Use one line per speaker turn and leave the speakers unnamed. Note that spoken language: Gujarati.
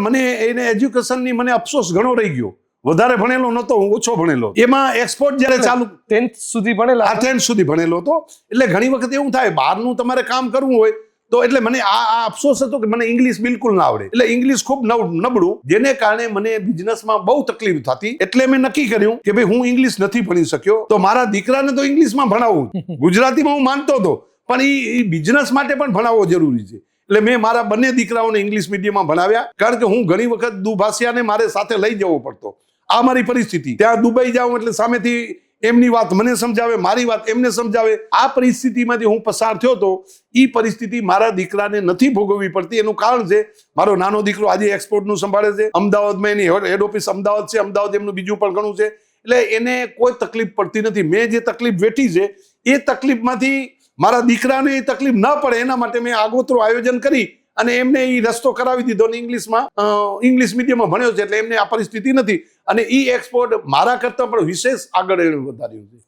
પણ મને એને એજ્યુકેશનની મને અફસોસ ઘણો રહી ગયો. વધારે ભણેલો નહોતો, હું ઓછો ભણેલો. એમાં એક્સપોર્ટ જ્યારે ચાલુ
10th સુધી ભણેલા?
10th સુધી ભણેલો હતો. એટલે ઘણી વખત એવું થાય બહારનું તમારે કામ કરવું હોય તો એટલે મને આ અફસોસ હતો કે મને ઇંગ્લિશ બિલકુલ ના આવડે. એટલે ઇંગ્લિશ ખૂબ નબળું, જેને કારણે મને બિઝનેસમાં બહુ તકલીફ થતી. એટલે મેં નક્કી કર્યું કે ભાઈ હું ઇંગ્લિશ નથી ભણી શક્યો તો મારા દીકરાને તો ઇંગ્લિશમાં ભણાવવું. ગુજરાતીમાં હું માનતો હતો પણ એ બિઝનેસ માટે પણ ભણાવવો જરૂરી છે. એટલે મેં મારા બંને દીકરાઓને ઇંગ્લિશ મીડિયમમાં ભણાવ્યા. કારણ કે હું ઘણી વખત દુભાષિયાને મારે સાથે લઈ જવો પડતો. આ મારી પરિસ્થિતિ. ત્યાં દુબઈ જાઉં એટલે સામેથી એમની વાત મને સમજાવે, મારી વાત એમને સમજાવે. આ પરિસ્થિતિમાંથી હું પસાર થયો તો એ પરિસ્થિતિ મારા દીકરાને નથી ભોગવવી પડતી. એનું કારણ છે મારો નાનો દીકરો આજે એક્સપોર્ટનું સંભાળે છે. અમદાવાદમાં એની હેડ ઓફિસ અમદાવાદ છે. અમદાવાદ એમનું બીજું પણ ઘણું છે. એટલે એને કોઈ તકલીફ પડતી નથી. મેં જે તકલીફ વેઠી છે એ તકલીફમાંથી મારા દીકરાને એ તકલીફ ન પડે એના માટે મેં આગોતરું આયોજન કરી અને એમને એ રસ્તો કરાવી દીધો ને ઇંગ્લિશ મીડિયમમાં ભણ્યો છે. એટલે એમને આ પરિસ્થિતિ નથી અને ઈ એક્સપોર્ટ મારા કરતાં પણ વિશેષ આગળ એને વધાર્યું છે.